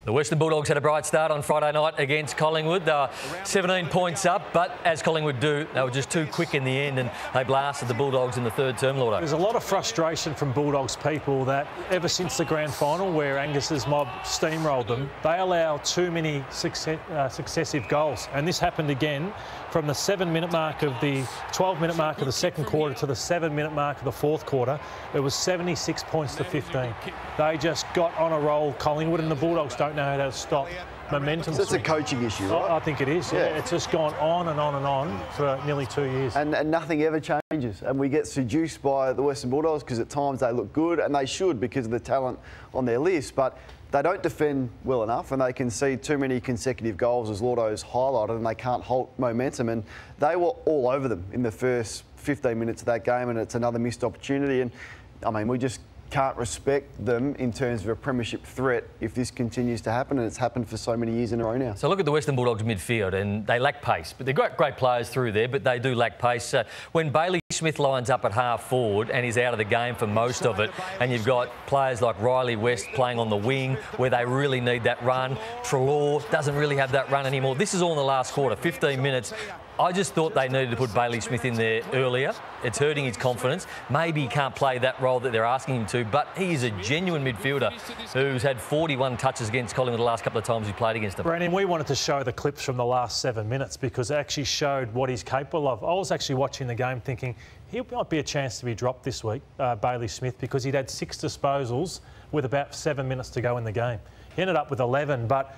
The Western Bulldogs had a bright start on Friday night against Collingwood. They were 17 points up, but as Collingwood do, they were just too quick in the end and they blasted the Bulldogs in the third term, Lordo. There's a lot of frustration from Bulldogs people that ever since the grand final where Angus's mob steamrolled them, they allow too many successive goals. And this happened again from the 7-minute mark of the 12-minute mark of the second quarter to the 7-minute mark of the fourth quarter. It was 76 points to 15. They just got on a roll, Collingwood, and the Bulldogs don't know how to stop momentum. So it's a coaching issue, right? I think it is, yeah. It's just gone on and on and on for nearly 2 years. And nothing ever changes. And we get seduced by the Western Bulldogs because at times they look good, and they should because of the talent on their list. But they don't defend well enough and they concede too many consecutive goals, as Lordo's highlighted, and they can't halt momentum. And they were all over them in the first 15 minutes of that game, and it's another missed opportunity. And, I mean, we just can't respect them in terms of a premiership threat if this continues to happen, and it's happened for so many years in a row now. So look at the Western Bulldogs midfield, and they lack pace. But they've got great players through there, but they do lack pace. When Bailey Smith lines up at half forward and he's out of the game for most of it, and you've got players like Riley West playing on the wing where they really need that run. Treloar doesn't really have that run anymore. This is all in the last quarter, 15 minutes. I just thought they needed to put Bailey Smith in there earlier. It's hurting his confidence. Maybe he can't play that role that they're asking him to, but he is a genuine midfielder who's had 41 touches against Collingwood the last couple of times he played against them. Brandon, we wanted to show the clips from the last 7 minutes because it actually showed what he's capable of. I was actually watching the game thinking he might be a chance to be dropped this week, Bailey Smith, because he'd had 6 disposals with about 7 minutes to go in the game. He ended up with 11, but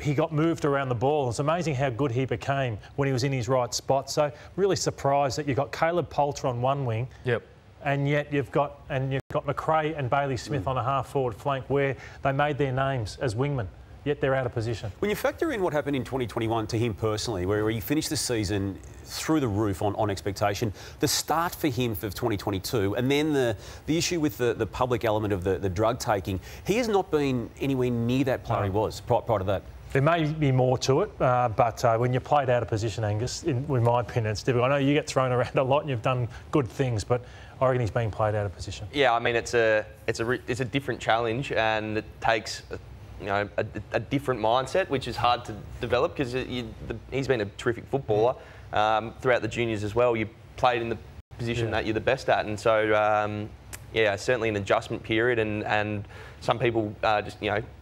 he got moved around the ball. It's amazing how good he became when he was in his right spot. So really surprised that you've got Caleb Poulter on one wing. Yep. And yet you've got McRae and Bailey Smith on a half-forward flank where they made their names as wingmen, yet they're out of position. When you factor in what happened in 2021 to him personally, where he finished the season through the roof on expectation, the start for him for 2022, and then the issue with the public element of the drug taking, he has not been anywhere near that player he was prior to that. There may be more to it, but when you're played out of position, Angus, in my opinion, it's difficult. I know you get thrown around a lot and you've done good things, but I reckon he's being played out of position. Yeah, I mean, it's a different challenge, and it takes a different mindset, which is hard to develop because he's been a terrific footballer throughout the juniors as well. You played in the position that you're the best at, and so yeah, certainly an adjustment period, and some people just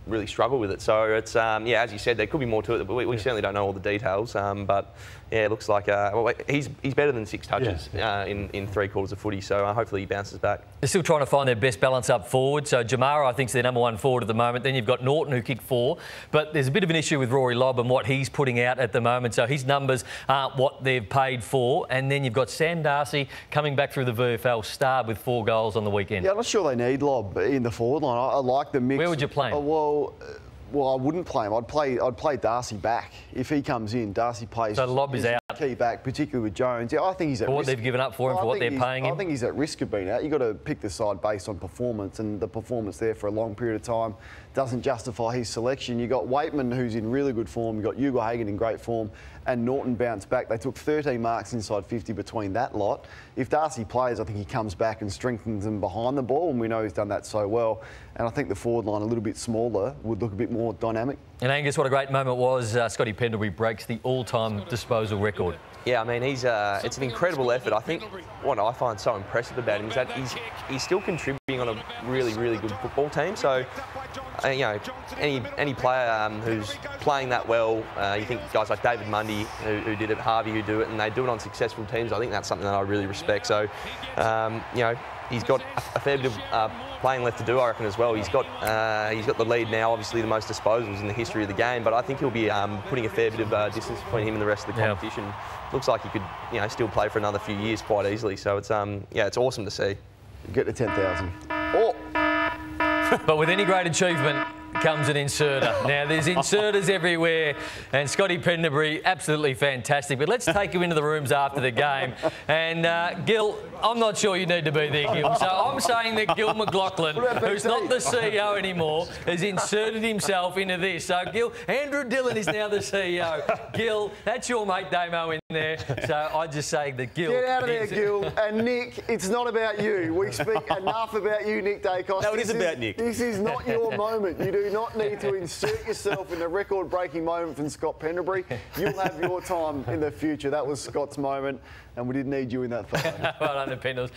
really struggle with it. So it's yeah, as you said, there could be more to it, but we certainly don't know all the details. But yeah, it looks like well, he's better than 6 touches in 3 quarters of footy. So hopefully he bounces back. They're still trying to find their best balance up forward. So Jamara, I think, is their #1 forward at the moment. Then you've got Norton, who kicked 4. But there's a bit of an issue with Rory Lobb and what he's putting out at the moment. So his numbers aren't what they've paid for. And then you've got Sam Darcy coming back through the VFL, starred with 4 goals on the weekend. Yeah, I'm not sure they need Lobb in the forward line. I like the mix. Where would you play him? Well, I wouldn't play him. I'd play Darcy back. If he comes in, Darcy plays. So Lobb is out. Key back, particularly with Jones. Yeah, I think he's at risk. For what they've given up for him, for what they're paying him. I think he's at risk of being out. You've got to pick the side based on performance, and the performance there for a long period of time doesn't justify his selection. You've got Waitman, who's in really good form. You've got Hugo Hagan in great form, and Norton bounced back. They took 13 marks inside 50 between that lot. If Darcy plays, I think he comes back and strengthens them behind the ball, and we know he's done that so well. And I think the forward line, a little bit smaller, would look a bit more dynamic. And Angus, what a great moment was. Scotty Pendlebury breaks the all-time disposal record. Yeah, I mean, it's an incredible effort. I think what I find so impressive about him is that he's still contributing on a really, really good football team. So, any player who's playing that well, you think guys like David Mundy, who did it, Harvey, who do it, and they do it on successful teams. I think that's something that I really respect. So, he's got a fair bit of playing left to do, I reckon, as well. He's got the lead now, obviously the most disposals in the history of the game, but I think he'll be putting a fair bit of distance between him and the rest of the competition. Looks like he could, still play for another few years quite easily. So it's it's awesome to see. Get to 10,000. Oh. But with any great achievement comes an inserter. Now, there's inserters everywhere, and Scotty Pendlebury, absolutely fantastic. But let's take him into the rooms after the game. And, Gil, I'm not sure you need to be there, Gil. So I'm saying that Gil McLaughlin, who's not the CEO anymore, has inserted himself into this. So, Gil, Andrew Dillon is now the CEO. Gil, that's your mate, Damo, in there. So I'd just say the Gil. Get out of there, Gil. And Nick, it's not about you. We speak enough about you, Nick Dacos. No, it is about Nick. This is not your moment. You do not need to insert yourself in the record-breaking moment from Scott Pendlebury. You'll have your time in the future. That was Scott's moment, and we didn't need you in that photo. Well done, the Pendles.